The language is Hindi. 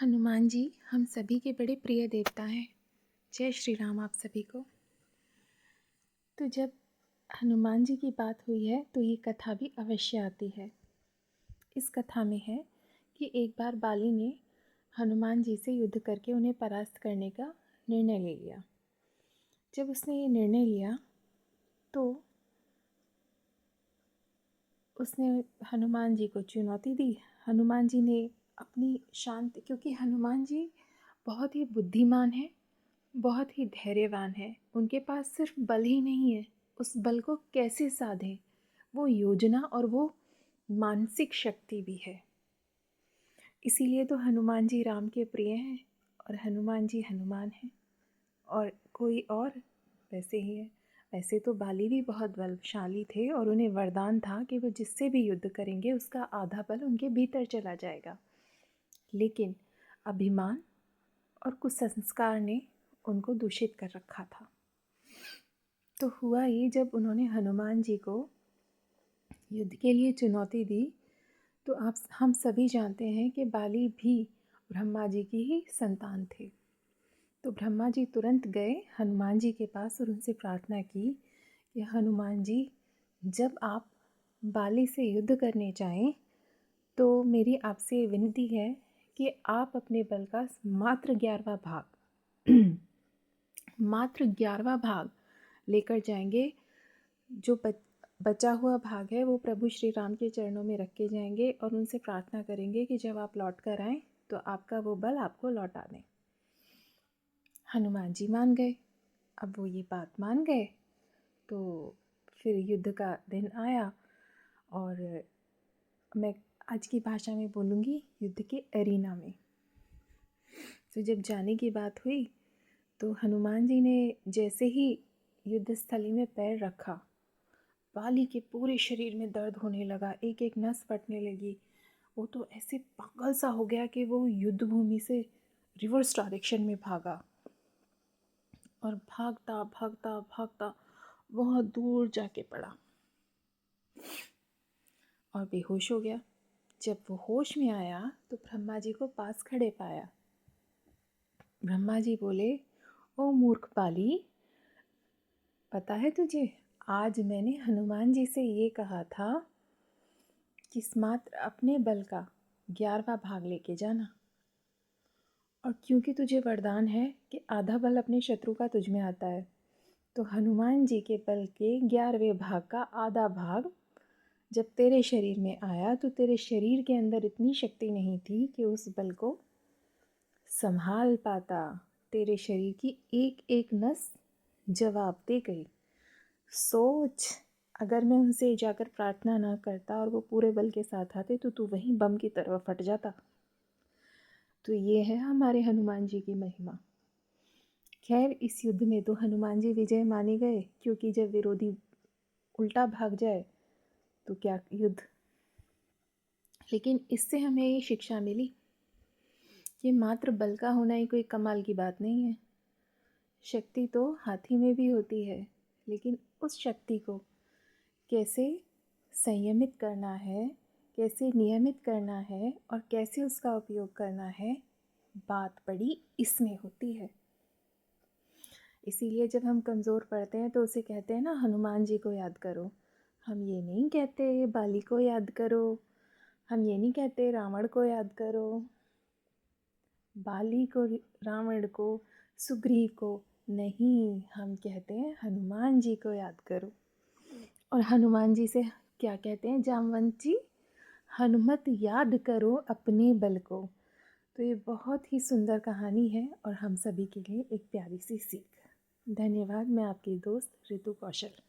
हनुमान जी हम सभी के बड़े प्रिय देवता हैं। जय श्री राम आप सभी को। तो जब हनुमान जी की बात हुई है तो ये कथा भी अवश्य आती है। इस कथा में है कि एक बार बाली ने हनुमान जी से युद्ध करके उन्हें परास्त करने का निर्णय ले लिया। जब उसने ये निर्णय लिया तो उसने हनुमान जी को चुनौती दी। हनुमान जी ने अपनी शांति, क्योंकि हनुमान जी बहुत ही बुद्धिमान है, बहुत ही धैर्यवान है। उनके पास सिर्फ बल ही नहीं है, उस बल को कैसे साधें वो योजना और वो मानसिक शक्ति भी है। इसीलिए तो हनुमान जी राम के प्रिय हैं और हनुमान जी हनुमान हैं और कोई और वैसे ही है। वैसे तो बाली भी बहुत बलशाली थे और उन्हें वरदान था कि वो जिससे भी युद्ध करेंगे उसका आधा बल उनके भीतर चला जाएगा, लेकिन अभिमान और कुसंस्कार ने उनको दूषित कर रखा था। तो हुआ ये, जब उन्होंने हनुमान जी को युद्ध के लिए चुनौती दी तो हम सभी जानते हैं कि बाली भी ब्रह्मा जी की ही संतान थे। तो ब्रह्मा जी तुरंत गए हनुमान जी के पास और उनसे प्रार्थना की कि हनुमान जी, जब आप बाली से युद्ध करने चाहें तो मेरी आपसे विनती है कि आप अपने बल का मात्र 11वां भाग मात्र 11वां भाग लेकर जाएंगे। जो बचा हुआ भाग है वो प्रभु श्री राम के चरणों में रख के जाएंगे और उनसे प्रार्थना करेंगे कि जब आप लौट कर आएँ तो आपका वो बल आपको लौटा दें। हनुमान जी मान गए। अब वो ये बात मान गए तो फिर युद्ध का दिन आया और मैं आज की भाषा में बोलूँगी युद्ध के एरिना में। तो जब जाने की बात हुई तो हनुमान जी ने जैसे ही युद्ध स्थली में पैर रखा, बाली के पूरे शरीर में दर्द होने लगा, एक एक नस फटने लगी। वो तो ऐसे पागल सा हो गया कि वो युद्ध भूमि से रिवर्स डायरेक्शन में भागा और भागता भागता भागता बहुत दूर जाके पड़ा और बेहोश हो गया। जब वो होश में आया तो ब्रह्मा जी को पास खड़े पाया। ब्रह्मा जी बोले, ओ मूर्ख बाली, पता है तुझे, आज मैंने हनुमान जी से ये कहा था कि मात्र अपने बल का 11वां भाग लेके जाना, और क्योंकि तुझे वरदान है कि आधा बल अपने शत्रु का तुझ में आता है, तो हनुमान जी के बल के 11वें भाग का आधा भाग जब तेरे शरीर में आया तो तेरे शरीर के अंदर इतनी शक्ति नहीं थी कि उस बल को संभाल पाता। तेरे शरीर की एक एक नस जवाब दे गई। सोच, अगर मैं उनसे जाकर प्रार्थना ना करता और वो पूरे बल के साथ आते तो तू वहीं बम की तरह फट जाता। तो ये है हमारे हनुमान जी की महिमा। खैर, इस युद्ध में तो हनुमान जी विजय माने गए, क्योंकि जब विरोधी उल्टा भाग जाए तो क्या युद्ध। लेकिन इससे हमें ये शिक्षा मिली कि मात्र बल का होना ही कोई कमाल की बात नहीं है। शक्ति तो हाथी में भी होती है, लेकिन उस शक्ति को कैसे संयमित करना है, कैसे नियमित करना है और कैसे उसका उपयोग करना है, बात बड़ी इसमें होती है। इसीलिए जब हम कमज़ोर पड़ते हैं तो उसे कहते हैं ना, हनुमान जी को याद करो। हम ये नहीं कहते बाली को याद करो, हम ये नहीं कहते रावण को याद करो, बाली को, रावण को, सुग्रीव को नहीं, हम कहते हैं हनुमान जी को याद करो। और हनुमान जी से क्या कहते हैं, जामवंत जी, हनुमत याद करो अपने बल को। तो ये बहुत ही सुंदर कहानी है और हम सभी के लिए एक प्यारी सी सीख। धन्यवाद। मैं आपकी दोस्त ऋतु कौशल।